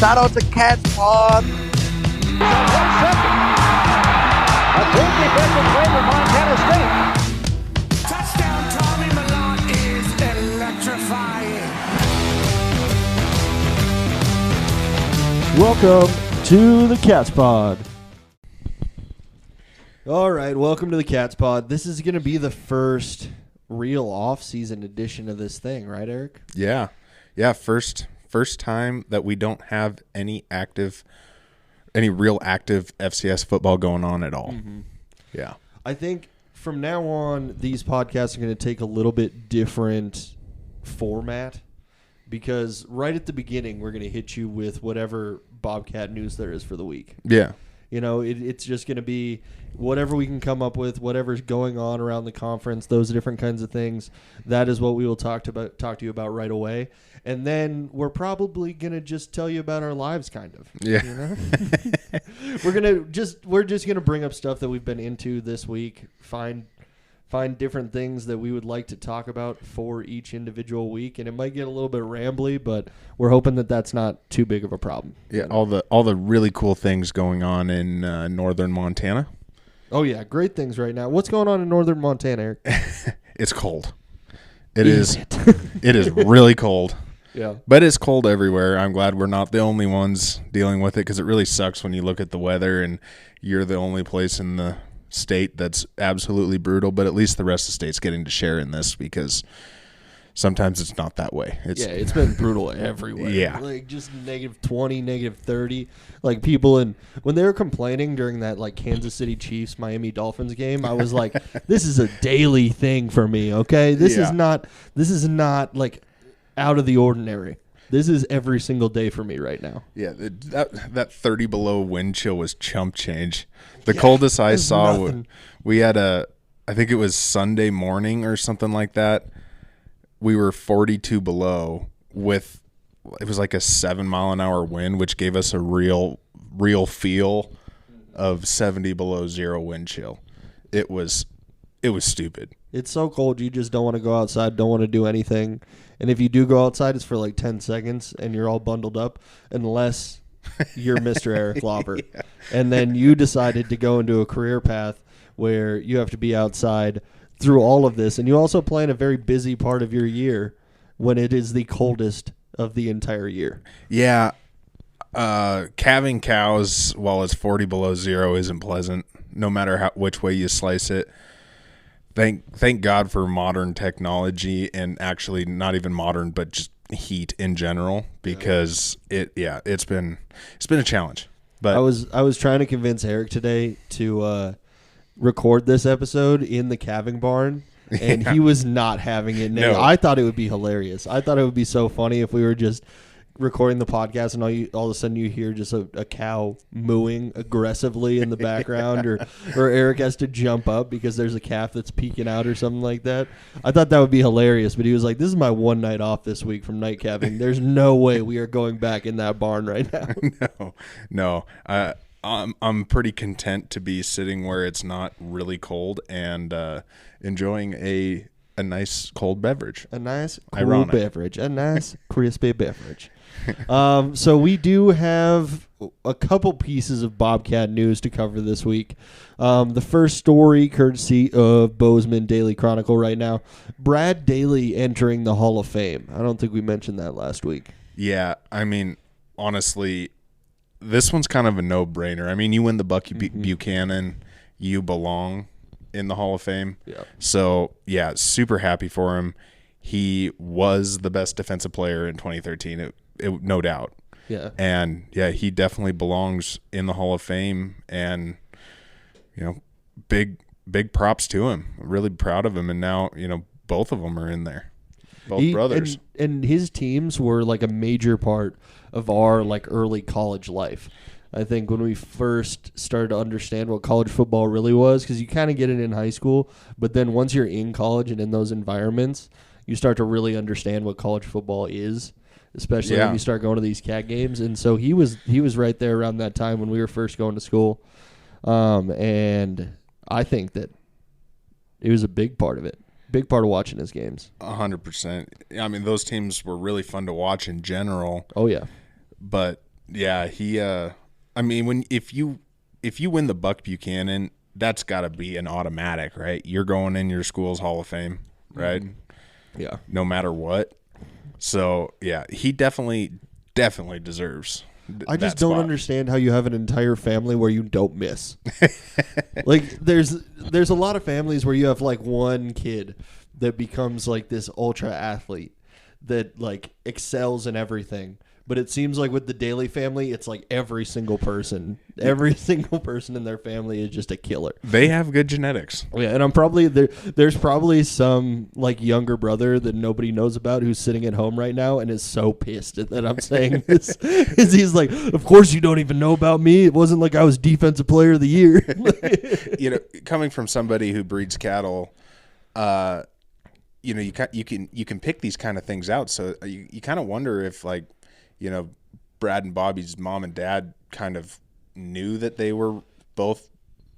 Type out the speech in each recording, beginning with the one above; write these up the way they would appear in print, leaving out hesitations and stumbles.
Shout out to Cats Pod. 1 second. A big defensive play for Montana State. Touchdown, Tommy Milan is electrifying. Welcome to the Cats Pod. All right, welcome to the Cats Pod. This is going to be the first real off-season edition of this thing, right, Eric? Yeah. First time that we don't have any real active FCS football going on at all. Mm-hmm. Yeah. I think from now on, these podcasts are going to take a little bit different format because right at the beginning, we're going to hit you with whatever Bobcat news there is for the week. Yeah. You know, it's just going to be whatever we can come up with, whatever's going on around the conference, those different kinds of things. That is what we will talk to you about right away. And then we're probably going to just tell you about our lives, kind of. Yeah. You know? we're just going to bring up stuff that we've been into this week, find different things that we would like to talk about for each individual week, and it might get a little bit rambly, but we're hoping that that's not too big of a problem. Yeah, all the really cool things going on in northern Montana. Oh yeah, great things right now. What's going on in northern Montana, Eric? It's cold. It is really cold. Yeah. But it's cold everywhere. I'm glad we're not the only ones dealing with it because it really sucks when you look at the weather and you're the only place in the state that's absolutely brutal, but at least the rest of the state's getting to share in this because sometimes it's not that way. It's been brutal everywhere. Yeah. Like just -20, -30. Like people when they were complaining during that like Kansas City Chiefs Miami Dolphins game, I was like, this is a daily thing for me, okay? This is not like out of the ordinary. This is every single day for me right now. Yeah, that 30 below wind chill was chump change. The coldest I saw, we had I think it was Sunday morning or something like that. We were 42 below it was like a 7-mile-an-hour wind, which gave us a real feel of 70 below zero wind chill. It was stupid. It's so cold you just don't want to go outside, don't want to do anything. And if you do go outside, it's for like 10 seconds and you're all bundled up unless you're Mr. Eric Lauper. Yeah. And then you decided to go into a career path where you have to be outside through all of this. And you also plan a very busy part of your year when it is the coldest of the entire year. Yeah. Calving cows while it's 40 below zero isn't pleasant, no matter which way you slice it. Thank God for modern technology and actually not even modern, but just heat in general because it's been a challenge. But I was trying to convince Eric today to record this episode in the calving barn, and he was not having it. No. I thought it would be hilarious. I thought it would be so funny if we were just recording the podcast and all of a sudden you hear just a cow mooing aggressively in the background or Eric has to jump up because there's a calf that's peeking out or something like that. I thought that would be hilarious, but he was like, this is my one night off this week from night calving. There's no way we are going back in that barn right now. No. I'm pretty content to be sitting where it's not really cold and enjoying a nice cold beverage. A nice cool beverage. A nice crispy beverage. So we do have a couple pieces of Bobcat news to cover this week. The first story, courtesy of Bozeman Daily Chronicle right now. Brad Daly entering the Hall of Fame. I don't think we mentioned that last week. Yeah, I mean, honestly, this one's kind of a no-brainer. I mean, you win the Bucky Buchanan, you belong in the Hall of Fame. Yeah. So, yeah, super happy for him. He was the best defensive player in 2013, no doubt. Yeah. And, yeah, he definitely belongs in the Hall of Fame. And, big props to him. Really proud of him. And now, both of them are in there. Both brothers. And his teams were like a major part of our like early college life. I think when we first started to understand what college football really was, because you kind of get it in high school, but then once you're in college and in those environments, you start to really understand what college football is, especially when you start going to these CAT games. And so he was right there around that time when we were first going to school. And I think that it was a big part of it. Big part of watching his games. 100%. I mean, those teams were really fun to watch in general. Oh, yeah. But Yeah, he. I mean, if you win the Buck Buchanan, that's got to be an automatic, right? You're going in your school's Hall of Fame, right? Yeah. No matter what. So yeah, he definitely deserves. I just that don't spot. understand how you have an entire family where you don't miss. Like there's a lot of families where you have like one kid that becomes like this ultra athlete that like excels in everything. But it seems like with the Daly family, it's like every single person in their family is just a killer. They have good genetics. Yeah, and I'm probably there's probably some like younger brother that nobody knows about who's sitting at home right now and is so pissed that I'm saying this. Is he's like, of course you don't even know about me. It wasn't like I was defensive player of the year. Coming from somebody who breeds cattle, you can pick these kind of things out. So you kind of wonder if like, Brad and Bobby's mom and dad kind of knew that they were both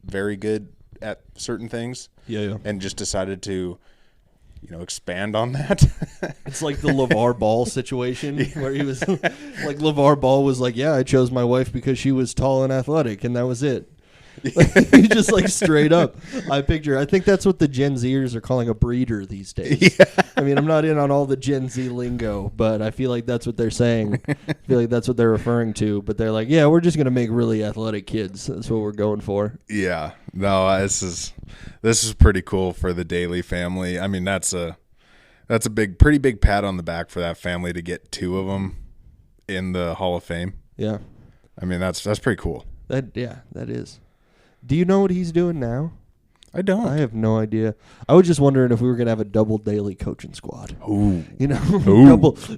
very good at certain things. Yeah. And just decided to, expand on that. It's like the LeVar Ball situation where he was like, LeVar Ball was like, yeah, I chose my wife because she was tall and athletic, and that was it. He's just like straight up. I think that's what the Gen Zers are calling a breeder these days. Yeah. I mean, I'm not in on all the Gen Z lingo, but I feel like that's what they're saying. I feel like that's what they're referring to. But they're like, yeah, we're just going to make really athletic kids. That's what we're going for. Yeah. No, this is pretty cool for the Daly family. I mean, that's a pretty big pat on the back for that family to get two of them in the Hall of Fame. Yeah. I mean, that's pretty cool. That is. Do you know what he's doing now? I don't. I have no idea. I was just wondering if we were going to have a double Daly coaching squad. Ooh.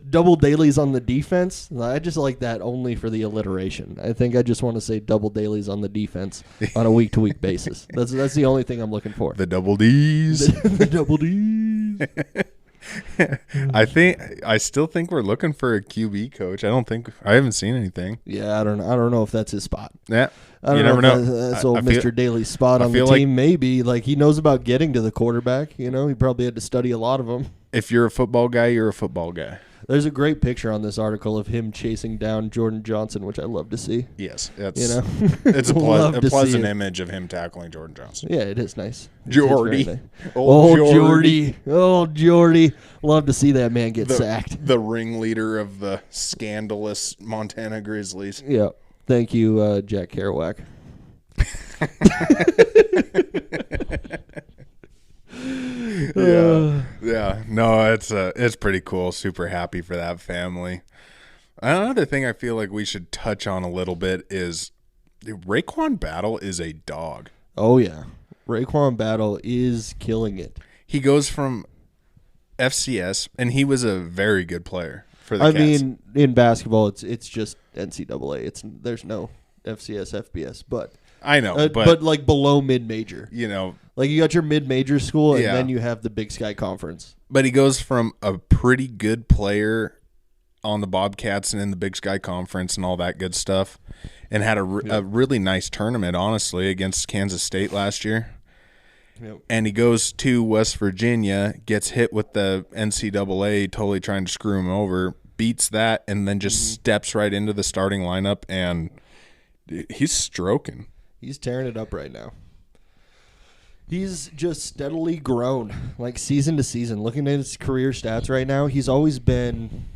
Double Dailies on the defense. I just like that only for the alliteration. I think I just want to say double Dailies on the defense on a week-to-week basis. That's the only thing I'm looking for. The double D's. The double D's. I still think we're looking for a QB coach. I haven't seen anything. Yeah, I don't know if that's his spot. Yeah. You never know. That's old Mr. Daly's spot on the team. Maybe like he knows about getting to the quarterback. He probably had to study a lot of them. If you're a football guy, you're a football guy. There's a great picture on this article of him chasing down Jordan Johnson, which I love to see. Yes, it's a pleasant image of him tackling Jordan Johnson. Yeah, it is nice. Jordy. Nice. Old Jordy. Love to see that man get sacked. The ringleader of the scandalous Montana Grizzlies. Yeah. Thank you, Jack Kerouac. Yeah. No, it's pretty cool. Super happy for that family. Another thing I feel like we should touch on a little bit is Raekwon Battle is a dog. Oh yeah, Raekwon Battle is killing it. He goes from FCS, and he was a very good player for the Cats. Mean, in basketball, it's just NCAA. There's no FCS, FBS, but I know, but like below mid-major. Like you got your mid-major school, and then you have the Big Sky Conference. But he goes from a pretty good player on the Bobcats and in the Big Sky Conference and all that good stuff, and had a really nice tournament, honestly, against Kansas State last year. Yep. And he goes to West Virginia, gets hit with the NCAA totally trying to screw him over, beats that, and then just steps right into the starting lineup, and he's stroking. He's tearing it up right now. He's just steadily grown, like season to season. Looking at his career stats right now, he's always been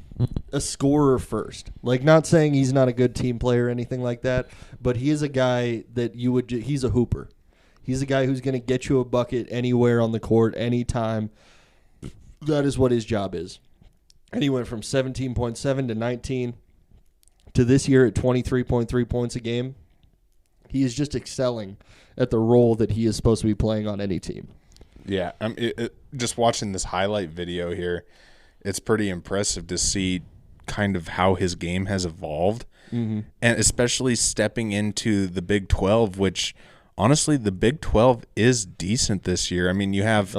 a scorer first. Like, not saying he's not a good team player or anything like that, but he is a guy that he's a hooper. He's a guy who's going to get you a bucket anywhere on the court, anytime. That is what his job is. And he went from 17.7 to 19 to this year at 23.3 points a game. He is just excelling at the role that he is supposed to be playing on any team. Yeah, just watching this highlight video here, it's pretty impressive to see kind of how his game has evolved, and especially stepping into the Big 12, which honestly the Big 12 is decent this year. I mean, you have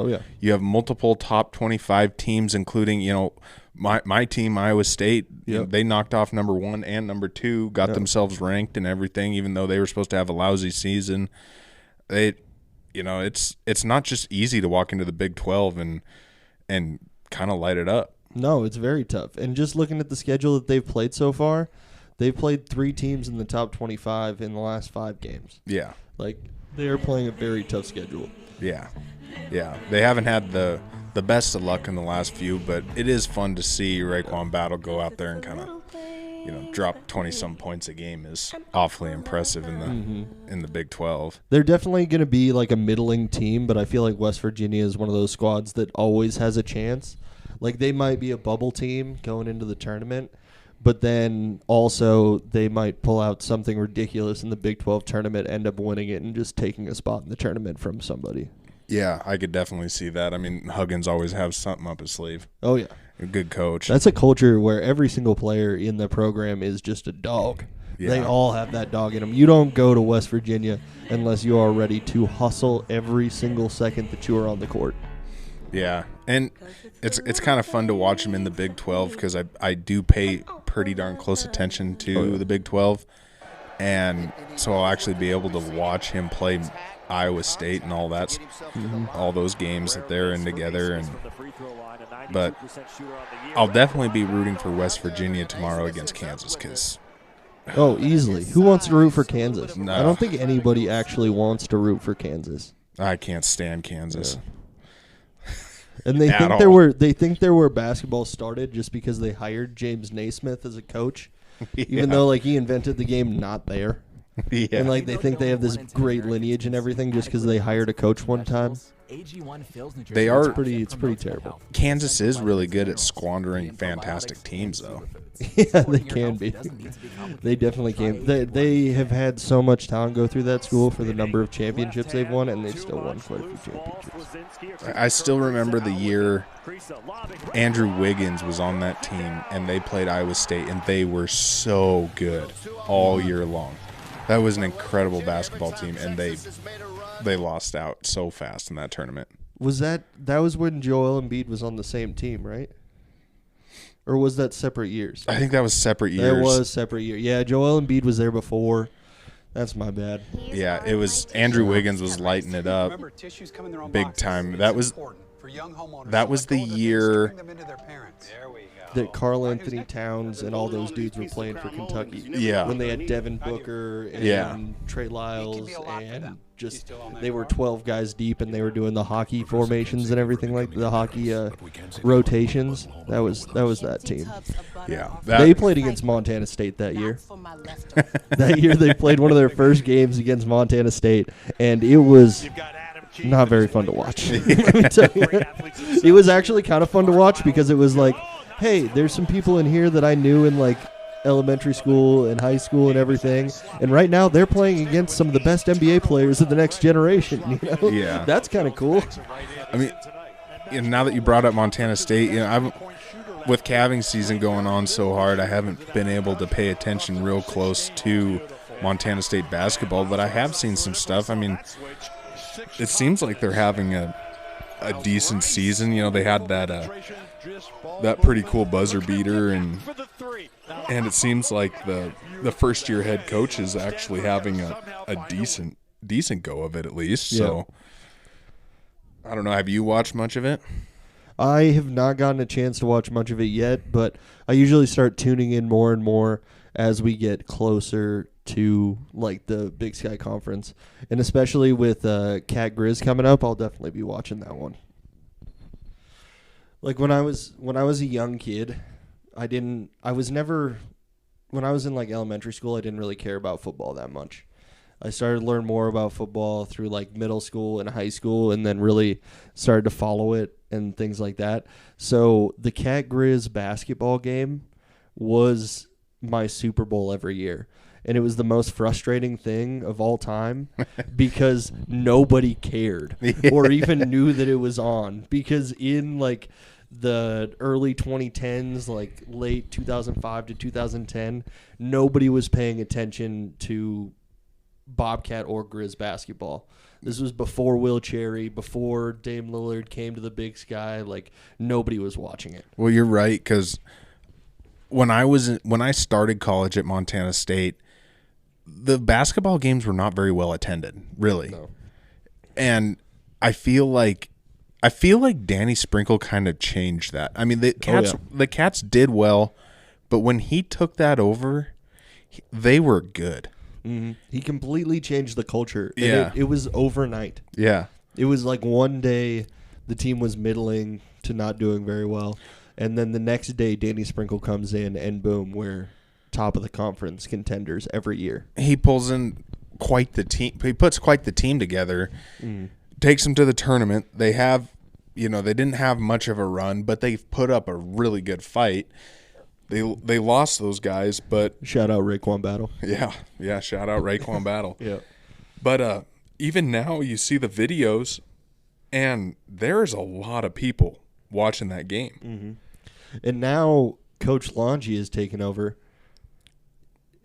multiple top 25 teams, including my team, Iowa State. Yep. They knocked off number 1 and number 2, got themselves ranked and everything, even though they were supposed to have a lousy season. It's not just easy to walk into the Big 12 and kind of light it up. No, it's very tough. And just looking at the schedule that they've played so far, They've played 3 teams in the top 25 in the last 5 games. Yeah. Like, they are playing a very tough schedule. Yeah. Yeah. They haven't had the best of luck in the last few, but it is fun to see Raekwon Battle go out there and kind of, drop 20-some points a game is awfully impressive in the Big 12. They're definitely going to be like a middling team, but I feel like West Virginia is one of those squads that always has a chance. Like, they might be a bubble team going into the tournament, but then also they might pull out something ridiculous in the Big 12 tournament, end up winning it, and just taking a spot in the tournament from somebody. Yeah, I could definitely see that. I mean, Huggins always has something up his sleeve. Oh, yeah. A good coach. That's a culture where every single player in the program is just a dog. Yeah. They all have that dog in them. You don't go to West Virginia unless you are ready to hustle every single second that you are on the court. Yeah, and it's kind of fun to watch them in the Big 12 because I do pay pretty darn close attention to the Big 12, and so I'll actually be able to watch him play Iowa State and all that, all those games that they're in together. But I'll definitely be rooting for West Virginia tomorrow against Kansas because. Oh, easily. Who wants to root for Kansas? No. I don't think anybody actually wants to root for Kansas. I can't stand Kansas. Yeah. And they think they're where basketball started just because they hired James Naismith as a coach, even though like he invented the game not there. Yeah. And like they think they have this great lineage and everything just because they hired a coach one time. They are It's pretty terrible. Kansas is really good at squandering fantastic teams, though. Yeah, they can be. They definitely can. They have had so much talent go through that school for the number of championships they've won, and they've still won quite a few championships. I still remember the year Andrew Wiggins was on that team, and they played Iowa State, and they were so good all year long. That was an incredible basketball team, and they lost out so fast in that tournament. That was when Joel Embiid was on the same team, right? Or was that separate years? I think that was separate years. That was separate year. Yeah, Joel Embiid was there before. That's my bad. Yeah, it was Andrew Wiggins was lighting it up big time. That was the year that Karl Anthony Towns and all those dudes were playing for Kentucky. Yeah. When they had Devin Booker and Trey Lyles and just they were 12 guys deep and they were doing the hockey formations and everything like the hockey rotations. That was that team. Yeah. They played against Montana State that year. That year they played one of their first games against Montana State, and it was not very fun to watch. Let me tell you. It was actually kind of fun to watch because it was like, hey, there's some people in here that I knew in like elementary school and high school and everything, and right now they're playing against some of the best NBA players of the next generation. You know? Yeah, that's kind of cool. I mean, now that you brought up Montana State, with calving season going on so hard, I haven't been able to pay attention real close to Montana State basketball, but I have seen some stuff. I mean, it seems like they're having a decent season. They had that pretty cool buzzer beater, and it seems like the first year head coach is actually having a decent go of it at least. Yeah. So I don't know. Have you watched much of it? I have not gotten a chance to watch much of it yet, but I usually start tuning in more and more as we get closer to like the Big Sky Conference, and especially with Cat Grizz coming up, I'll definitely be watching that one. Like when I was a young kid, when I was in like elementary school, I didn't really care about football that much. I started to learn more about football through like middle school and high school, and then really started to follow it and things like that. So the Cat Grizz basketball game was my Super Bowl every year. And it was the most frustrating thing of all time because nobody cared or even knew that it was on. Because in like the early 2010s, like late 2005 to 2010, nobody was paying attention to Bobcat or Grizz basketball. This was before Will Cherry, before Dame Lillard came to the Big Sky. Like nobody was watching it. Well, you're right, because when I started college at Montana State, the basketball games were not very well attended, really. No. And I feel like Danny Sprinkle kind of changed that. I mean, the Cats did well, but when he took that over, they were good. Mm-hmm. He completely changed the culture. And Yeah. it was overnight. Yeah. It was like one day the team was middling to not doing very well. And then the next day, Danny Sprinkle comes in, and boom, we're top of the conference contenders every year. He pulls in quite the team. He puts quite the team together, takes them to the tournament. They have, they didn't have much of a run, but they've put up a really good fight. They lost those guys, but Shout out Raekwon Battle. yeah. Shout out Raekwon Battle. Yeah. But even now, you see the videos, and there's a lot of people watching that game. Mm-hmm. And now Coach Longy is taken over,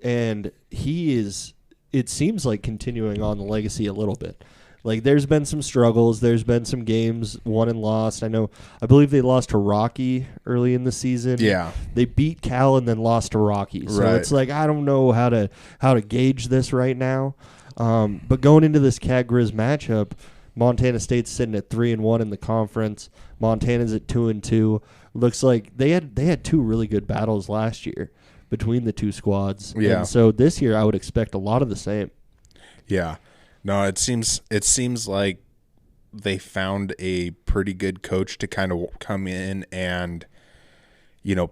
and he is, it seems like, continuing on the legacy a little bit. Like, there's been some struggles. There's been some games won and lost. I believe they lost to Rocky early in the season. Yeah. They beat Cal and then lost to Rocky. So Right. it's like, I don't know how to gauge this right now. But going into this Cat Grizz matchup, Montana State's sitting at 3-1 in the conference. Montana's at 2-2. Looks like they had two really good battles last year between the two squads. Yeah. And so this year I would expect a lot of the same. Yeah. No, it seems like they found a pretty good coach to kind of come in and,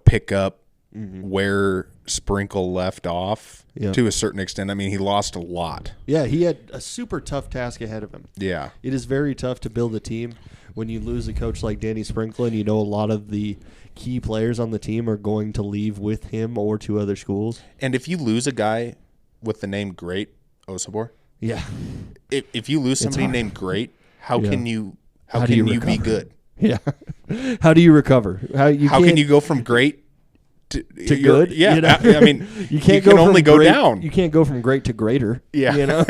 pick up where Sprinkle left off to a certain extent. I mean, he lost a lot. Yeah, he had a super tough task ahead of him. Yeah. It is very tough to build a team when you lose a coach like Danny Sprinkle, and a lot of the key players on the team are going to leave with him or to other schools. And if you lose a guy with the name Great Osabor, Yeah. if you lose somebody hard. named Great, how Yeah. can you How do you be recover? good? Yeah. How do you recover? How can you go from great to good? Yeah. I mean, you can't can go only from go great, down. You can't go from great to greater. Yeah.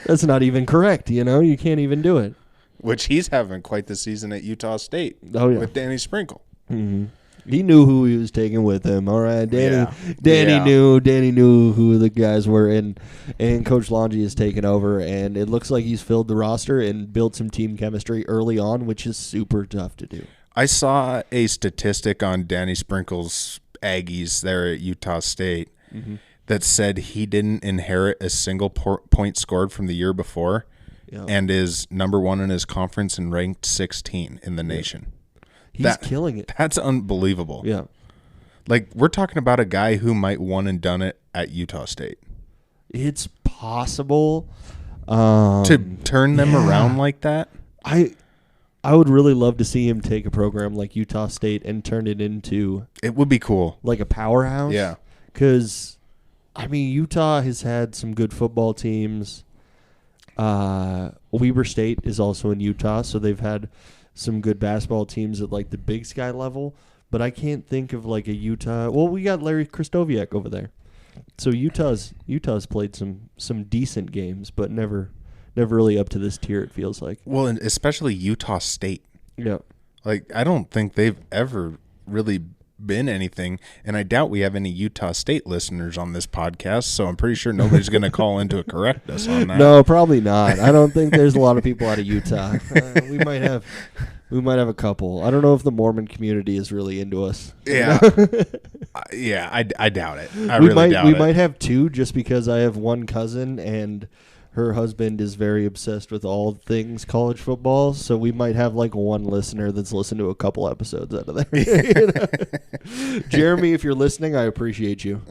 That's not even correct. You can't even do it. Which he's having quite the season at Utah State. Oh, yeah. With Danny Sprinkle. Mm-hmm. He knew who he was taking with him. All right, Danny Yeah. knew who the guys were, and Coach Longy has taken over, and it looks like he's filled the roster and built some team chemistry early on, which is super tough to do. I saw a statistic on Danny Sprinkle's Aggies there at Utah State that said he didn't inherit a single point scored from the year before and is number one in his conference and ranked 16 in the nation. He's killing it. That's unbelievable. Yeah. Like, we're talking about a guy who might one and done it at Utah State. It's possible. To turn them around like that? I would really love to see him take a program like Utah State and turn it into It would be cool. like a powerhouse. Yeah. Because, Utah has had some good football teams. Weber State is also in Utah, so they've had some good basketball teams at like the Big Sky level. But I can't think of like a Utah. Well, we got Larry Kristoviak over there, so Utah's played some decent games, but never really up to this tier. It feels like. Well, and especially Utah State. Yeah. Like, I don't think they've ever really been anything, and I doubt we have any Utah State listeners on this podcast, so I'm pretty sure nobody's going to call in to correct us on that. No, probably not. I don't think there's a lot of people out of Utah. We might have a couple. I don't know if the Mormon community is really into us. Yeah. I doubt it. I really doubt it. We might have two, just because I have one cousin and her husband is very obsessed with all things college football, so we might have like one listener that's listened to a couple episodes out of there. Jeremy, if you're listening, I appreciate you.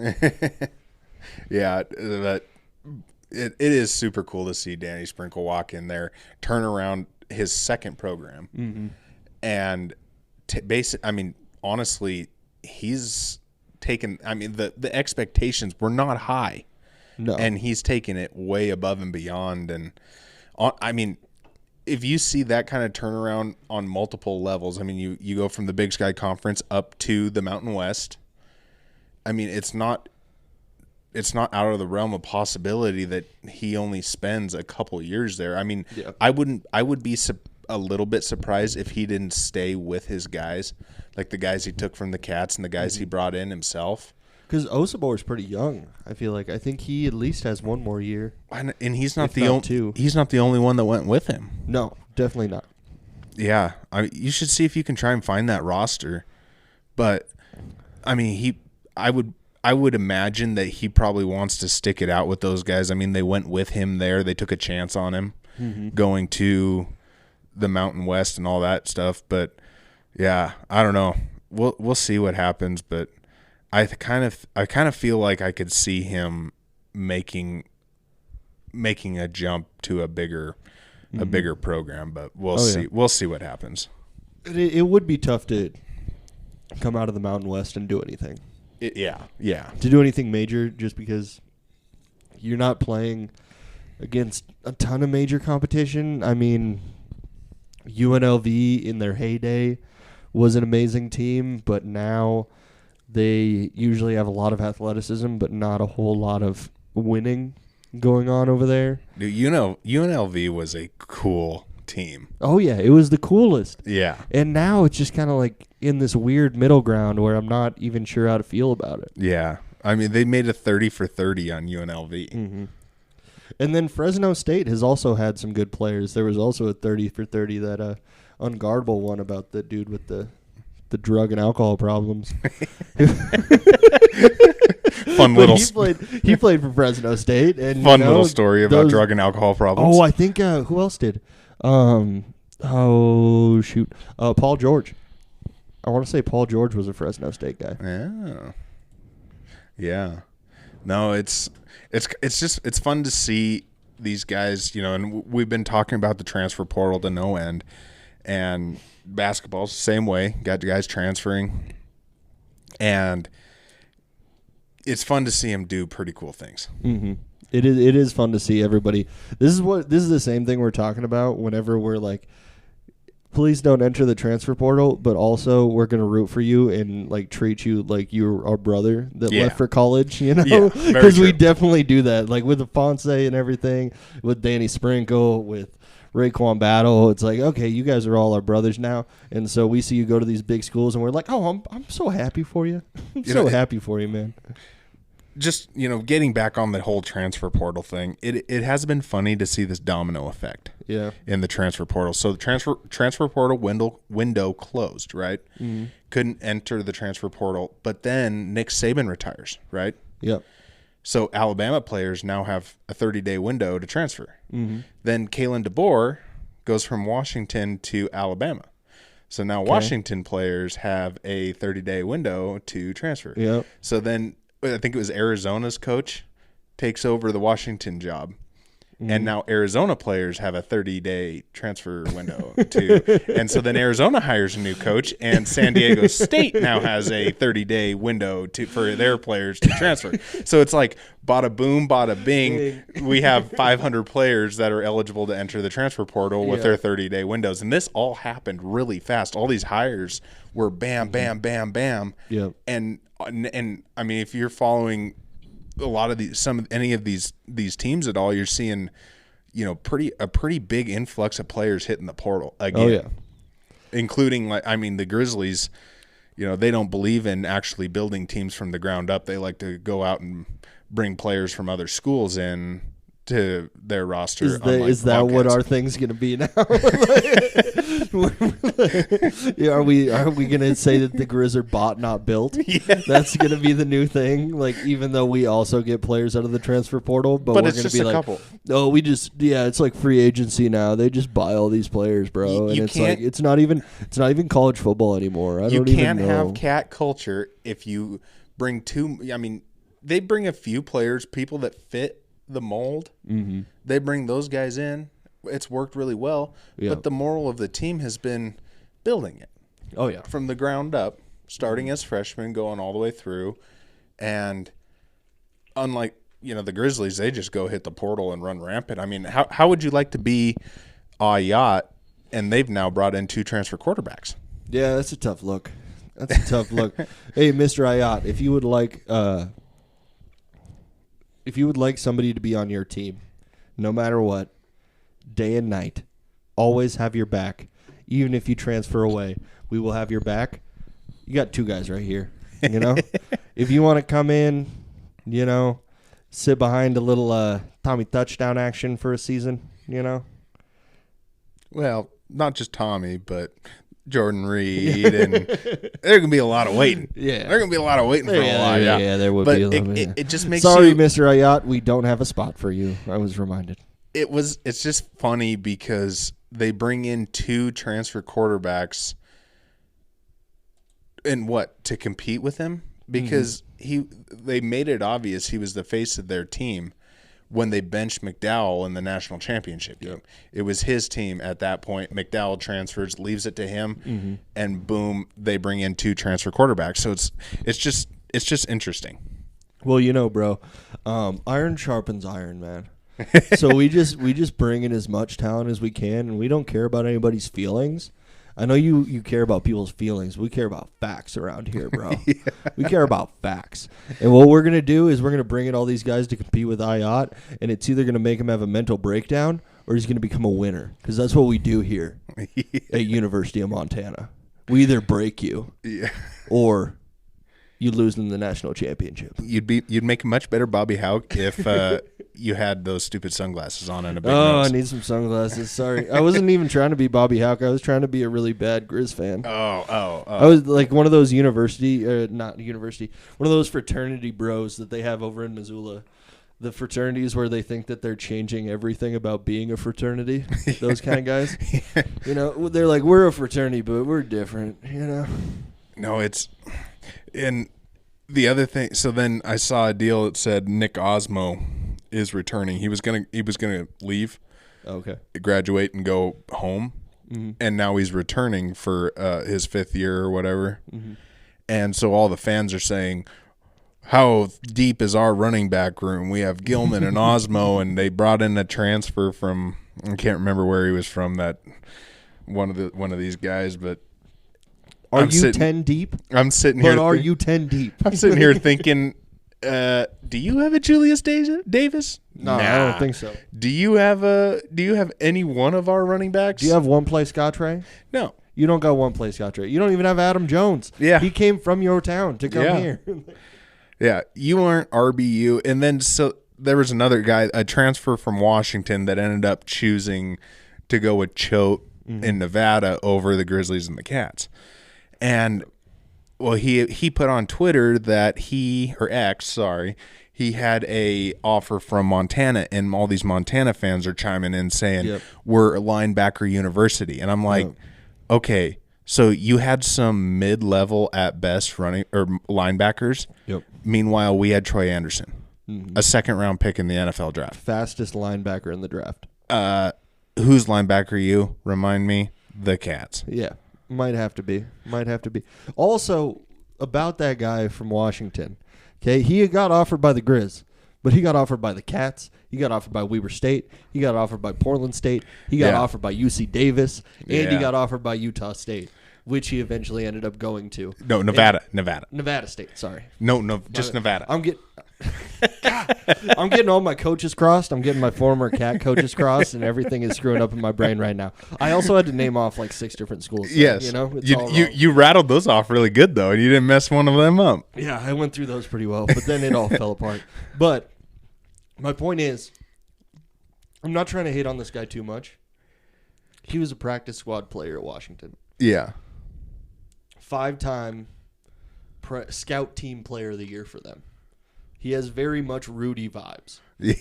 Yeah, but it is super cool to see Danny Sprinkle walk in there, turn around his second program, and honestly, he's taken. The expectations were not high. No. And he's taken it way above and beyond. And, if you see that kind of turnaround on multiple levels, you go from the Big Sky Conference up to the Mountain West. It's not out of the realm of possibility that he only spends a couple years there. I would be a little bit surprised if he didn't stay with his guys, like the guys he took from the Cats and the guys he brought in himself. Because Osabor is pretty young. I feel like I think he at least has one more year. And he's not If the not only two. He's not the only one that went with him. No, definitely not. Yeah, you should see if you can try and find that roster. But I I would imagine that he probably wants to stick it out with those guys. I mean, they went with him there. They took a chance on him going to the Mountain West and all that stuff. But yeah, I don't know. We'll see what happens. But I kind of feel like I could see him making a jump to a bigger program. But we'll see. Yeah. We'll see what happens. It would be tough to come out of the Mountain West and do anything. Yeah. To do anything major, just because you're not playing against a ton of major competition. I mean, UNLV in their heyday was an amazing team, but now they usually have a lot of athleticism, but not a whole lot of winning going on over there. Dude, UNLV was a cool team. Oh, yeah, it was the coolest. Yeah. And now it's just kind of like in this weird middle ground where I'm not even sure how to feel about it. Yeah. I mean, they made a 30 for 30 on UNLV. Mm-hmm. And then Fresno State has also had some good players. There was also a 30 for 30 that unguardable one about the dude with the drug and alcohol problems. Fun little he played for Fresno State, and fun little story about drug and alcohol problems. Oh, I think who else did? Paul George. I want to say Paul George was a Fresno State guy. Yeah. No, it's fun to see these guys, and we've been talking about the transfer portal to no end, and basketball's the same way. Got guys transferring, and it's fun to see them do pretty cool things. Mm-hmm. It is fun to see everybody. This is the same thing we're talking about whenever we're like, please don't enter the transfer portal, but also we're going to root for you and like treat you like you're our brother that left for college, because we definitely do that. Like with Afonso and everything, with Danny Sprinkle, with Raekwon Battle, it's like, okay, you guys are all our brothers now, and so we see you go to these big schools, and we're like, oh, I'm so happy for you. I'm so happy for you, man. Just, getting back on the whole transfer portal thing, it has been funny to see this domino effect in the transfer portal. So the transfer portal window closed, right? Mm-hmm. Couldn't enter the transfer portal, but then Nick Saban retires, right? Yep. So Alabama players now have a 30-day window to transfer. Mm-hmm. Then Kalen DeBoer goes from Washington to Alabama. So now Washington players have a 30-day window to transfer. Yep. So then I think it was Arizona's coach takes over the Washington job. Mm-hmm. And now Arizona players have a 30-day transfer window too. And so then Arizona hires a new coach, and San Diego State now has a 30-day window for their players to transfer. So it's like bada boom, bada bing. We have 500 players that are eligible to enter the transfer portal with their 30-day windows. And this all happened really fast. All these hires were bam, bam, bam, bam. Yep. And I mean, if you're following a lot of any of these teams at all, you're seeing, a pretty big influx of players hitting the portal again. Oh yeah, including the Grizzlies. They don't believe in actually building teams from the ground up. They like to go out and bring players from other schools in to their roster. Is that what our thing's going to be now? Are we going to say that the Grizz are bought, not built? Yeah. That's going to be the new thing. Like, even though we also get players out of the transfer portal, but we're going to be like, couple. Oh, it's like free agency now. They just buy all these players, bro. And it's not even college football anymore. You can't have cat culture if you bring they bring a few players, people that fit the mold. Mm-hmm. They bring those guys in. It's worked really well. Yeah. But the moral of the team has been building it. Oh yeah, from the ground up, starting as freshmen, going all the way through. And unlike the Grizzlies, they just go hit the portal and run rampant. I mean, how would you like to be Ayat, and they've now brought in 2 transfer quarterbacks? Yeah, that's a tough look. Hey, Mr. Ayat, if you would like somebody to be on your team, no matter what, day and night, always have your back. Even if you transfer away, we will have your back. You got 2 guys right here, If you want to come in, sit behind a little Tommy touchdown action for a season, Well, not just Tommy, but Jordan Reed, and there's gonna be a lot of waiting. Yeah. There's gonna be a lot of waiting for a while. Yeah, there would but be a little bit. it just makes Sorry, you. Mr. Ayat, we don't have a spot for you. I was reminded. It's just funny because they bring in 2 transfer quarterbacks and to compete with him, because they made it obvious he was the face of their team when they benched McDowell in the national championship game. It was his team at that point. McDowell transfers, leaves it to him, and boom, they bring in 2 transfer quarterbacks. So it's just interesting. Well, bro, iron sharpens iron, man. So we just bring in as much talent as we can, and we don't care about anybody's feelings. I know you care about people's feelings. We care about facts around here, bro. We care about facts. And what we're going to do is we're going to bring in all these guys to compete with Ayat, and it's either going to make him have a mental breakdown or he's going to become a winner, because that's what we do here at University of Montana. We either break you or you lose in the national championship. You'd make a much better Bobby Houck if you had those stupid sunglasses on and a big Oh, nose. I need some sunglasses. Sorry. I wasn't even trying to be Bobby Houck. I was trying to be a really bad Grizz fan. I was like one of those one of those fraternity bros that they have over in Missoula. The fraternities where they think that they're changing everything about being a fraternity. Those kind of guys. They're like, we're a fraternity, but we're different, No, and the other thing, so then I saw a deal that said Nick Osmo is returning. He was gonna leave, graduate and go home, and now he's returning for his 5th year or whatever. And so all the fans are saying, how deep is our running back room? We have Gilman and Osmo, and they brought in a transfer from, I can't remember where he was from, that one of these guys, but Are you 10 deep? I'm sitting here. But are you 10 deep? I'm sitting here thinking, do you have a Julius Davis? No, I don't think so. Do you have any one of our running backs? Do you have one play Scottrey? No. You don't got one play Scottrey. You don't even have Adam Jones. Yeah. He came from your town to come here. Yeah, you aren't RBU. And then so there was another guy, a transfer from Washington, that ended up choosing to go with Choate in Nevada over the Grizzlies and the Cats. And well, he put on Twitter that he had a offer from Montana, and all these Montana fans are chiming in saying we're a linebacker university, and I'm like, okay, so you had some mid-level at best running or linebackers. Yep. Meanwhile, we had Troy Anderson, a 2nd-round pick in the NFL draft, fastest linebacker in the draft. Whose linebacker are you? Remind me. The Cats. Yeah. Might have to be. Also, about that guy from Washington, okay, he got offered by the Grizz, but he got offered by the Cats. He got offered by Weber State. He got offered by Portland State. He got offered by UC Davis, and he got offered by Utah State, which he eventually ended up going to. No, Nevada. Nevada State, sorry. No, just Nevada. I'm getting all my coaches crossed. I'm getting my former Cat coaches crossed, and everything is screwing up in my brain right now. I also had to name off like 6 different schools. So, yes. It's you rattled those off really good, though, and you didn't mess one of them up. Yeah, I went through those pretty well, but then it all fell apart. But my point is, I'm not trying to hate on this guy too much. He was a practice squad player at Washington. Yeah. 5-time scout team player of the year for them. He has very much Rudy vibes. Yeah.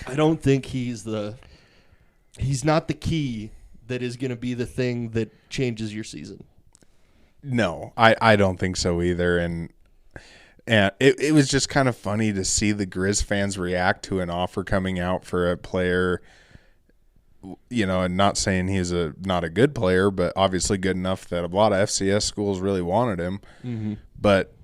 I don't think he's not the key that is going to be the thing that changes your season. No, I don't think so either. And it was just kind of funny to see the Grizz fans react to an offer coming out for a player, and not saying he's not a good player, but obviously good enough that a lot of FCS schools really wanted him. Mm-hmm. But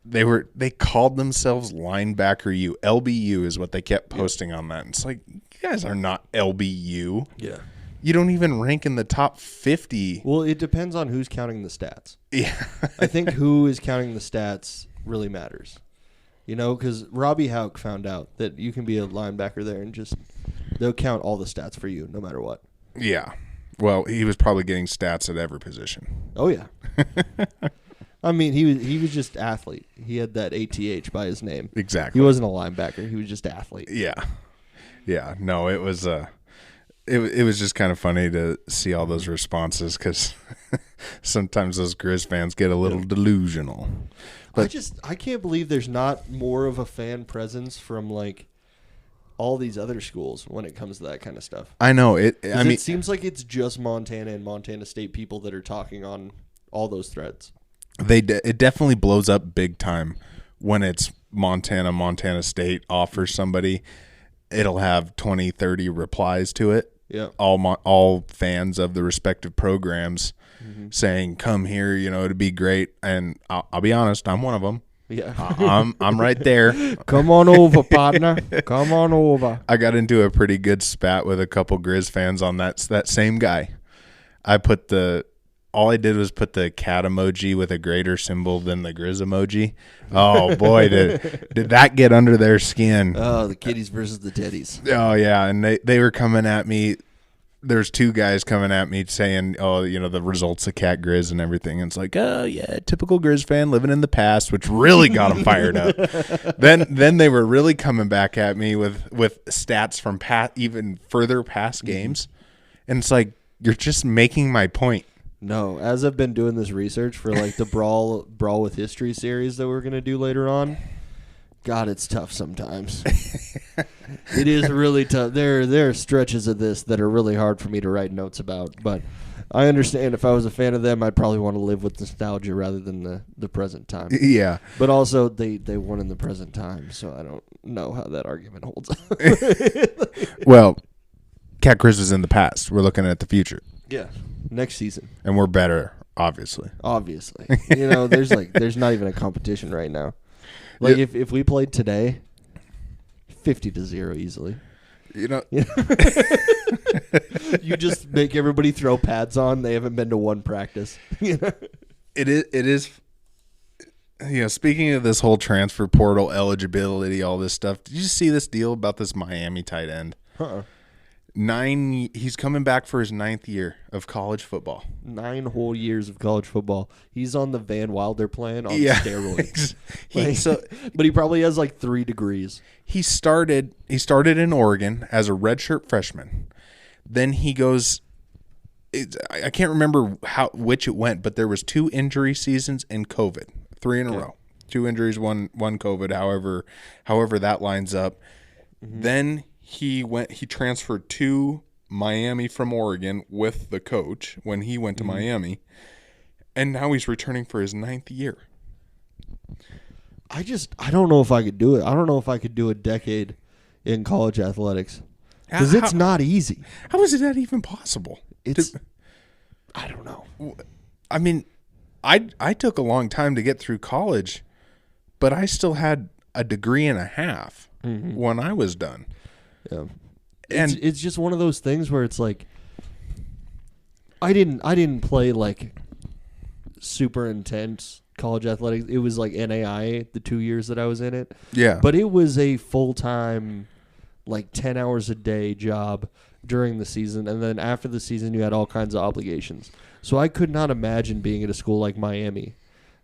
they called themselves Linebacker U. LBU is what they kept posting on that. And it's like, you guys are not LBU. Yeah. You don't even rank in the top 50. Well, it depends on who's counting the stats. Yeah. I think who is counting the stats really matters. Because Robbie Houck found out that you can be a linebacker there and they'll count all the stats for you no matter what. Yeah. Well, he was probably getting stats at every position. Oh, yeah. I mean, he was just athlete. He had that ATH by his name. Exactly. He wasn't a linebacker. He was just athlete. Yeah. Yeah. No, it was it was just kind of funny to see all those responses because sometimes those Grizz fans get a little delusional. But I can't believe there's not more of a fan presence from like all these other schools when it comes to that kind of stuff. I know it. I mean, it seems like it's just Montana and Montana State people that are talking on all those threads. It definitely blows up big time when it's Montana State offers somebody. It'll have 20, 30 replies to it. Yeah. All fans of the respective programs saying, "Come here, it'd be great." And I'll be honest, I'm one of them. Yeah. I'm right there. Come on over, partner. Come on over. I got into a pretty good spat with a couple Grizz fans on that same guy. All I did was put the cat emoji with a greater symbol than the Grizz emoji. Oh boy, did that get under their skin? Oh, the kitties versus the teddies. Oh yeah, and they were coming at me. There's two guys coming at me saying, "Oh, the results of Cat Grizz and everything." And it's like, "Oh yeah, typical Grizz fan living in the past," which really got them fired up. Then they were really coming back at me with stats from even further past games, and it's like, you're just making my point. No, as I've been doing this research for like the Brawl with History series that we're gonna do later on, God, it's tough sometimes. It is really tough. There are stretches of this that are really hard for me to write notes about, but I understand if I was a fan of them, I'd probably want to live with nostalgia rather than the present time. Yeah. But also, they won in the present time, so I don't know how that argument holds up. Well, Cat Grizz is in the past. We're looking at the future. Yeah. Next season. And we're better, obviously. Obviously. There's not even a competition right now. Like, if we played today, 50-0 easily. You just make everybody throw pads on. They haven't been to one practice. It is. Speaking of this whole transfer portal eligibility, all this stuff. Did you see this deal about this Miami tight end? He's coming back for his 9th year of college football. 9 whole years of college football. He's on the Van Wilder plan on steroids. But he probably has like 3 degrees. He started in Oregon as a redshirt freshman. Then he goes. I can't remember which it went, but there was 2 injury seasons and COVID, 3 in a row. 2 injuries, one COVID. However that lines up. Mm-hmm. Then he transferred to Miami from Oregon with the coach when he went to Miami, and now he's returning for his 9th year. I don't know if I could do it. I don't know if I could do a decade in college athletics because it's not easy. How is that even possible? I don't know. I mean, I took a long time to get through college, but I still had a degree and a half when I was done. Yeah. And it's just one of those things where it's like I didn't play like super intense college athletics. It was like NAIA the 2 years that I was in it. Yeah. But it was a full-time like 10 hours a day job during the season, and then after the season you had all kinds of obligations. So I could not imagine being at a school like Miami.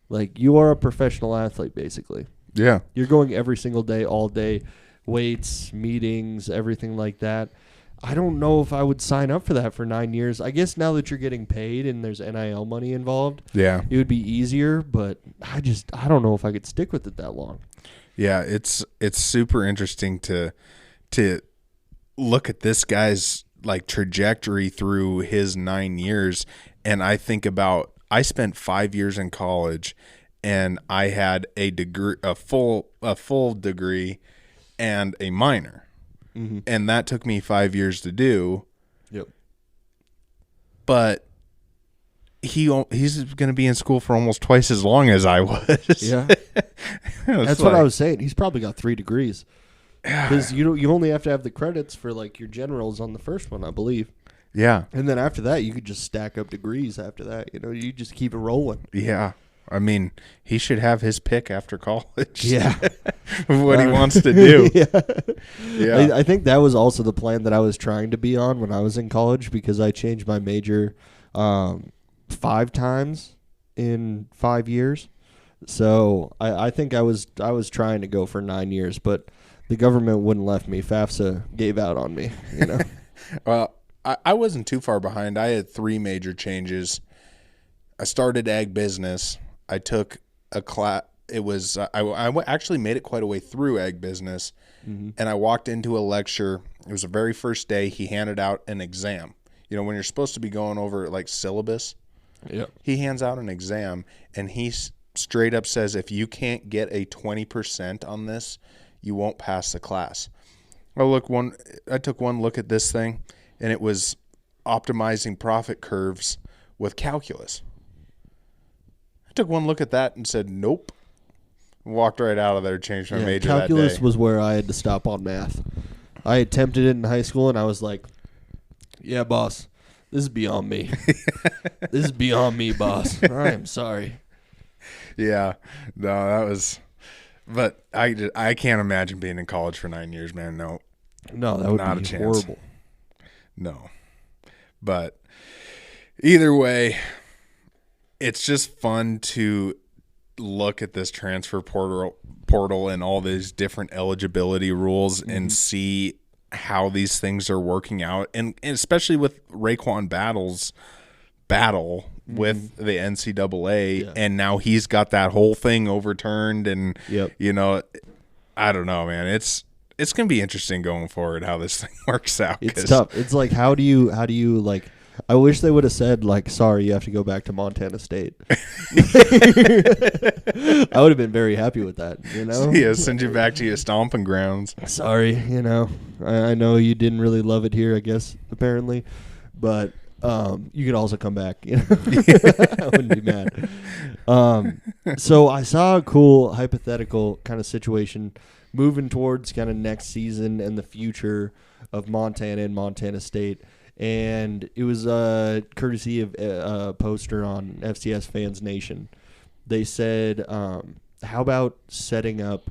Like, you are a professional athlete basically. Yeah. You're going every single day, all day. Weights, meetings, everything like that. I don't know if I would sign up for that for 9 years. I guess now that you're getting paid and there's NIL money involved, it would be easier, but I don't know if I could stick with it that long. Yeah, it's super interesting to look at this guy's like trajectory through his 9 years, and I think about I spent 5 years in college and I had a degree, a full degree and a minor. Mm-hmm. And that took me 5 years to do. Yep. But he's going to be in school for almost twice as long as I was. Yeah. That's what I was saying. He's probably got 3 degrees. Because you only have to have the credits for like your generals on the first one, I believe. Yeah. And then after that, you could just stack up degrees after that. You just keep it rolling. Yeah. I mean, he should have his pick after college. Yeah. Of what he wants to do. Yeah. I think that was also the plan that I was trying to be on when I was in college, because I changed my major 5 times in 5 years. So I think I was trying to go for 9 years, but the government wouldn't let me. FAFSA gave out on me, Well, I wasn't too far behind. I had 3 major changes. I started ag business. I took a class. It was actually made it quite a way through ag business, and I walked into a lecture. It was the very first day. He handed out an exam. You know, when you're supposed to be going over like syllabus, he hands out an exam, and he straight up says, if you can't get a 20% on this, you won't pass the class. I took one look at this thing, and it was optimizing profit curves with calculus. I took one look at that and said, nope. Walked right out of there, changed my major that day. Calculus was where I had to stop on math. I attempted it in high school, and I was like, yeah, boss, this is beyond me. This is beyond me, boss. I am sorry. Yeah. No, that was... But I can't imagine being in college for 9 years, man. No. No, that would not be a chance. horrible. No. But either way, it's just fun to look at this transfer portal and all these different eligibility rules and see how these things are working out, and especially with Raekwon battle with the NCAA, and now he's got that whole thing overturned, and you know, I don't know, man. It's gonna be interesting going forward how this thing works out. It's tough. It's like how do you like? I wish they would have said, like, sorry, you have to go back to Montana State. I would have been very happy with that, you know? Yeah, send you back to your stomping grounds. Sorry, you know. I know you didn't really love it here, I guess, apparently. But you could also come back, you know? I wouldn't be mad. So I saw a cool hypothetical kind of situation moving towards kind of next season and the future of Montana and Montana State. And it was courtesy of a poster on FCS Fans Nation. They said, how about setting up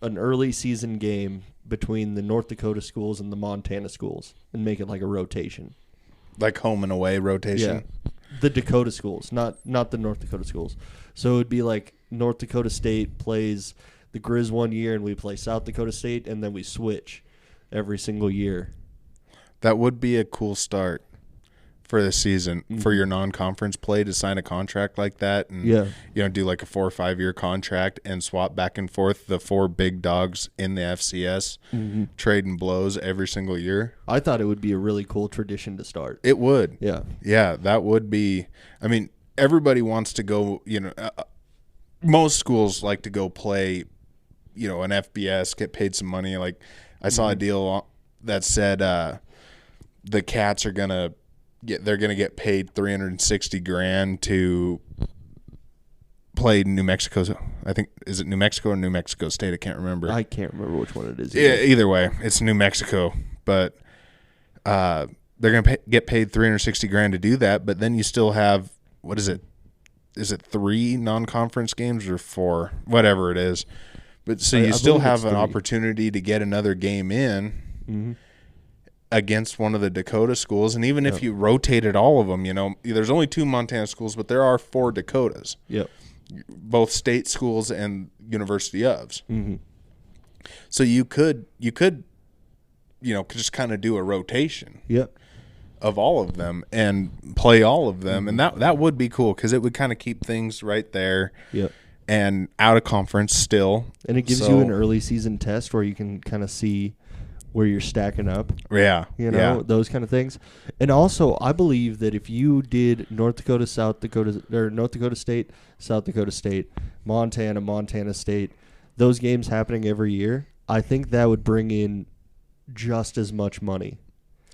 an early season game between the North Dakota schools and the Montana schools and make it like a rotation? Like home and away rotation? Yeah. The Dakota schools, not the North Dakota schools. So it would be like North Dakota State plays the Grizz one year and we play South Dakota State, and then we switch every single year. That would be a cool start for the season for your non-conference play, to sign a contract like that and you know, do like a 4 or 5 year contract and swap back and forth the 4 big dogs in the FCS, trading blows every single year. I thought it would be a really cool tradition to start. It would. Yeah. Yeah, that would be. I mean, everybody wants to go, you know, most schools like to go play, you know, an FBS, get paid some money. Like I saw a deal that said the Cats are gonna get paid $360,000 to play New Mexico. I think, is it New Mexico or New Mexico State? I can't remember. I can't remember which one it is. Yeah, either way, it's New Mexico. But they're gonna get paid $360,000 to do that. But then you still have, what is it? Is it 3 non-conference games or 4? Whatever it is. But so you still have an opportunity to get another game in against one of the Dakota schools. And even if you rotated all of them, you know, there's only 2 Montana schools, but there are 4 Dakotas. Yep. Both state schools and university ofs. So you could, you know, just kind of do a rotation. Yep. Of all of them and play all of them. And that would be cool, because it would kind of keep things right there. Yep. And out of conference still. And it gives you an early season test where you can kind of see where you're stacking up. Yeah. You know, those kind of things. And also, I believe that if you did North Dakota, South Dakota, or North Dakota State, South Dakota State, Montana, Montana State, those games happening every year, I think that would bring in just as much money.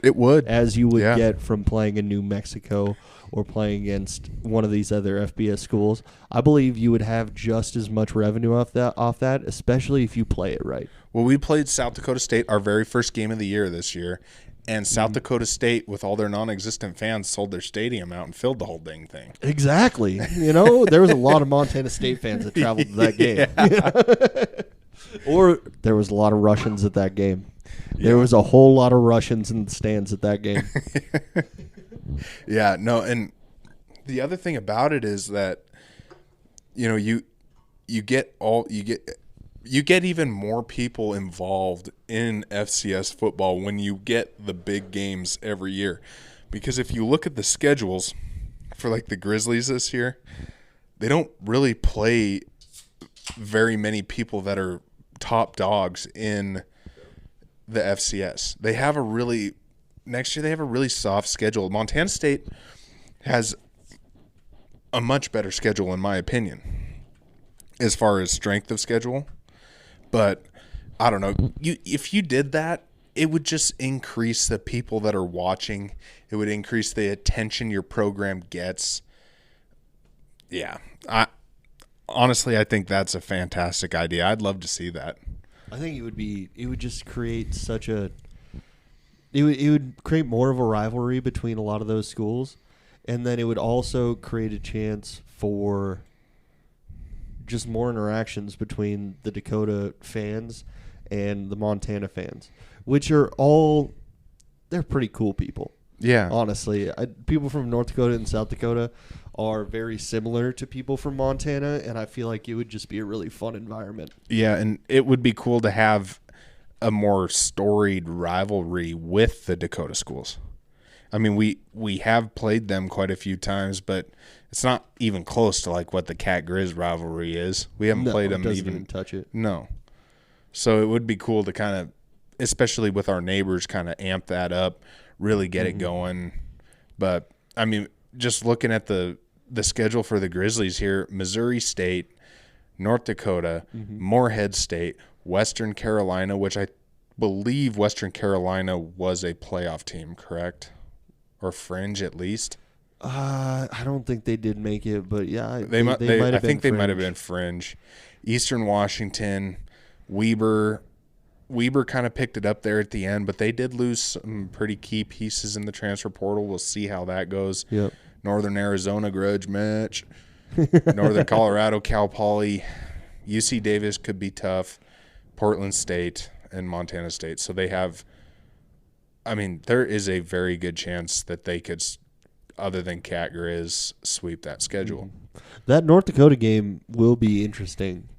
It would. As you would get from playing in New Mexico or playing against one of these other FBS schools. I believe you would have just as much revenue off that, especially if you play it right. Well, we played South Dakota State our very first game of the year this year, and South Dakota State, with all their non-existent fans, sold their stadium out and filled the whole dang thing. Exactly. You know, there was a lot of Montana State fans that traveled to that game. Or there was a lot of Russians at that game. There was a whole lot of Russians in the stands at that game. Yeah, no, and the other thing about it is that, you know, you get you get even more people involved in FCS football when you get the big games every year. Because if you look at the schedules for like the Grizzlies this year, they don't really play very many people that are top dogs in the FCS. Next year they have a really soft schedule. Montana State has a much better schedule in my opinion as far as strength of schedule. But I don't know. If you did that, it would just increase the people that are watching. It would increase the attention your program gets. Yeah. Honestly, I think that's a fantastic idea. I'd love to see that. I think it would just create it would create more of a rivalry between a lot of those schools, and then it would also create a chance for just more interactions between the Dakota fans and the Montana fans, which are they're pretty cool people. Yeah. Honestly, people from North Dakota and South Dakota are very similar to people from Montana, and I feel like it would just be a really fun environment. Yeah, and it would be cool to have a more storied rivalry with the Dakota schools. I mean, we have played them quite a few times, but it's not even close to like what the Cat Grizz rivalry is. We haven't played them even touch it. No. So it would be cool to kind of, especially with our neighbors, kind of amp that up, really get it going. But I mean, just looking at the schedule for the Grizzlies here: Missouri State, North Dakota, Morehead State, Western Carolina, which I believe Western Carolina was a playoff team, correct? Or fringe at least. I don't think they did make it, but yeah, I might have been fringe. Eastern Washington, Weber kind of picked it up there at the end, but they did lose some pretty key pieces in the transfer portal. We'll see how that goes. Yep. Northern Arizona grudge match. Northern Colorado, Cal Poly, UC Davis could be tough. Portland State and Montana State. So they have. I mean, there is a very good chance that they could, other than Cat Grizz, sweep that schedule. That North Dakota game will be interesting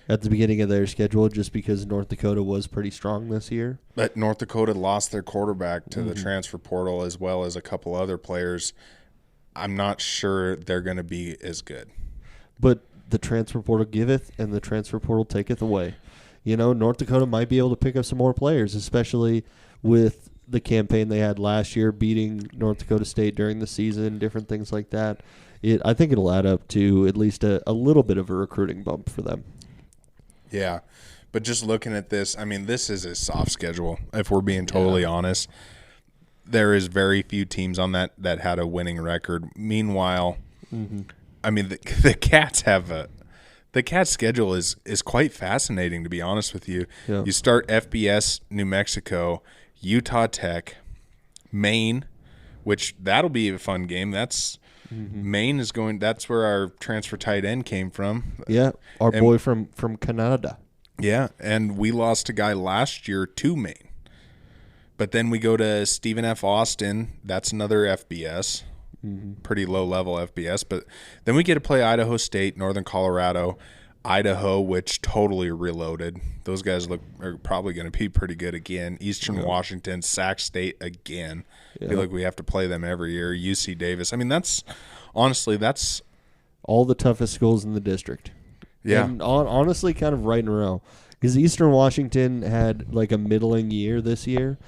at the beginning of their schedule just because North Dakota was pretty strong this year. But North Dakota lost their quarterback to the transfer portal as well as a couple other players. I'm not sure they're going to be as good. But the transfer portal giveth and the transfer portal taketh away. You know, North Dakota might be able to pick up some more players, especially with the campaign they had last year, beating North Dakota State during the season, different things like that. I think it'll add up to at least a little bit of a recruiting bump for them. Yeah, but just looking at this, I mean, this is a soft schedule, if we're being totally honest. There is very few teams on that had a winning record. Meanwhile, I mean, the Cats have the Cats schedule is quite fascinating, to be honest with you. Yeah. You start FBS New Mexico, Utah Tech, Maine, which that'll be a fun game. That's Maine is going. That's where our transfer tight end came from. Yeah, our boy from Canada. Yeah, and we lost a guy last year to Maine. But then we go to Stephen F. Austin. That's another FBS, pretty low-level FBS. But then we get to play Idaho State, Northern Colorado, Idaho, which totally reloaded. Those guys are probably going to be pretty good again. Eastern Washington, Sac State again. I feel like we have to play them every year. UC Davis. I mean, that's all the toughest schools in the district. Yeah. And honestly, kind of right in a row. Because Eastern Washington had like a middling year this year,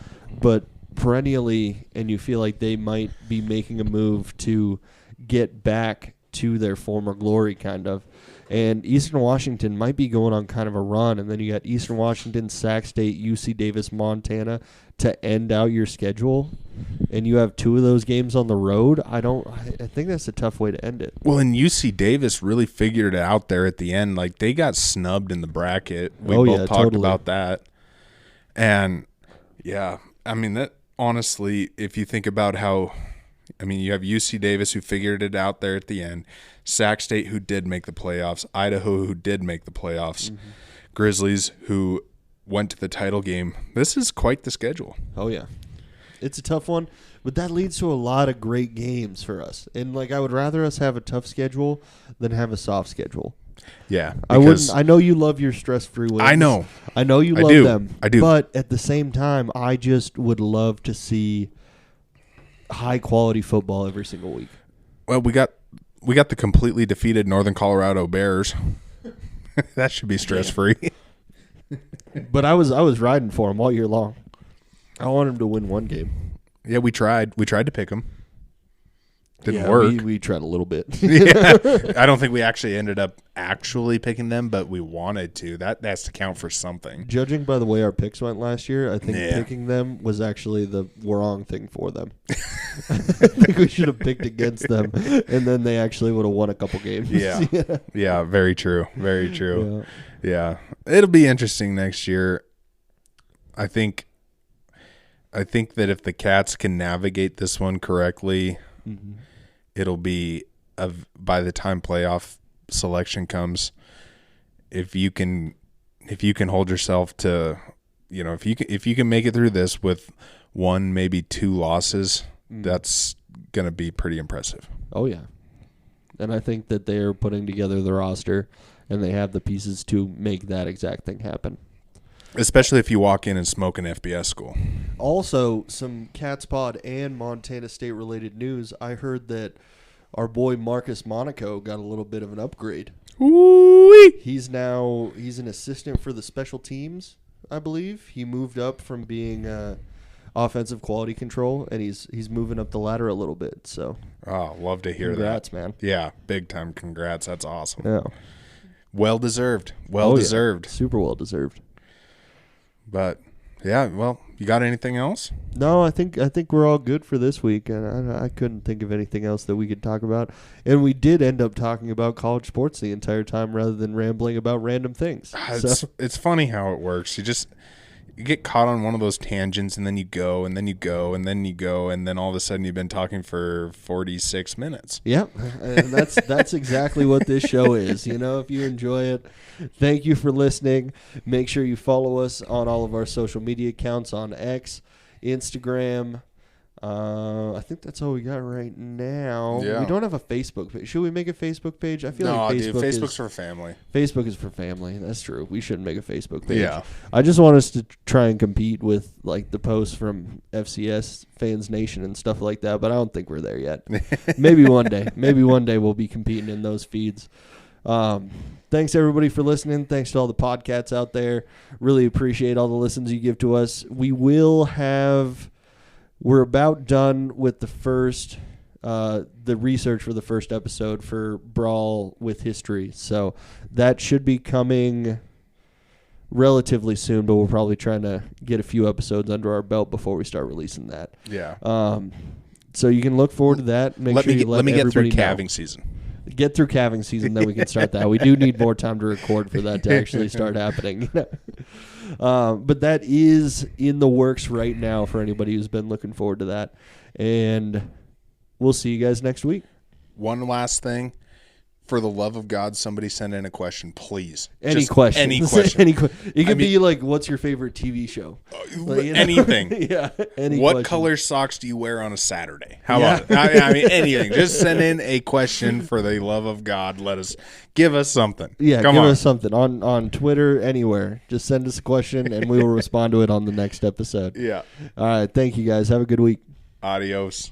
but perennially, and you feel like they might be making a move to get back to their former glory, kind of. And Eastern Washington might be going on kind of a run, and then you got Eastern Washington, Sac State, UC Davis, Montana to end out your schedule, and you have two of those games on the road. I think that's a tough way to end it. Well, and UC Davis really figured it out there at the end. Like, they got snubbed in the bracket. We both talked about that. And, yeah, I mean, that honestly, if you think about how – I mean, you have UC Davis who figured it out there at the end, Sac State who did make the playoffs, Idaho who did make the playoffs, Grizzlies who went to the title game. This is quite the schedule. Oh, yeah. It's a tough one, But that leads to a lot of great games for us. And like I would rather us have a tough schedule than have a soft schedule. Yeah. I wouldn't. I know you love your stress-free wins. I know. I know you love do. them. I do. But at the same time, I just would love to see high-quality football every single week. Well, we got the completely defeated Northern Colorado Bears. That should be stress-free. But I was riding for them all year long. I want them to win one game. Yeah, we tried. We tried to pick them. Didn't work. work. We tried a little bit. Yeah, I don't think we actually ended up actually picking them, but we wanted to. That has to count for something. Judging by the way our picks went last year, I think Yeah. picking them was actually the wrong thing for them. I think we should have picked against them, and then they actually would have won a couple games. Yeah. Yeah, very true. Very true. Yeah. It'll be interesting next year. I think that if the Cats can navigate this one correctly, it'll be by the time playoff selection comes, if you can hold yourself to, if you can make it through this with one, maybe two losses, that's going to be pretty impressive. Oh yeah. And I think that they're putting together the roster and they have the pieces to make that exact thing happen. Especially if you walk in and smoke an FBS school. Also, some Cats Pod and Montana State related news. I heard that our boy Marcus Monaco got a little bit of an upgrade. Ooh-wee. He's an assistant for the special teams, I believe. He moved up from being offensive quality control, and he's moving up the ladder a little bit. So, love to hear congrats, that. Man. Yeah, big time congrats. That's awesome. Yeah. Well deserved. Well deserved. Yeah. Super well deserved. But yeah, well, you got anything else? No, I think we're all good for this week, and I couldn't think of anything else that we could talk about. And we did end up talking about college sports the entire time rather than rambling about random things. It's funny how it works. You get caught on one of those tangents, and then you go, and then you go, and then you go, and then all of a sudden you've been talking for 46 minutes. Yep, and that's exactly what this show is. If you enjoy it, thank you for listening. Make sure you follow us on all of our social media accounts on X, Instagram. I think that's all we got right now. Yeah. We don't have a Facebook page. Should we make a Facebook page? I feel No, like dude, Facebook's for family. Facebook is for family. That's true. We shouldn't make a Facebook page. Yeah. I just want us to try and compete with like the posts from FCS Fans Nation and stuff like that, but I don't think we're there yet. Maybe one day. Maybe one day we'll be competing in those feeds. Thanks everybody for listening. Thanks to all the podcasts out there. Really appreciate all the listens you give to us. We're about done with the research for the first episode for Brawl with History. So that should be coming relatively soon, but we're probably trying to get a few episodes under our belt before we start releasing that. Yeah. So you can look forward to that. Let me get through calving season. Get through calving season, then we can start that. We do need more time to record for that to actually start happening. But that is in the works right now for anybody who's been looking forward to that. And we'll see you guys next week. One last thing. For the love of God, somebody send in a question, please. Any question. Any question. It could be like, what's your favorite TV show? Anything. Yeah. What color socks do you wear on a Saturday? How about it? I mean, anything. Just send in a question for the love of God. Give us something. Yeah, give us something on Twitter, anywhere. Just send us a question, and we will respond to it on the next episode. Yeah. All right. Thank you, guys. Have a good week. Adios.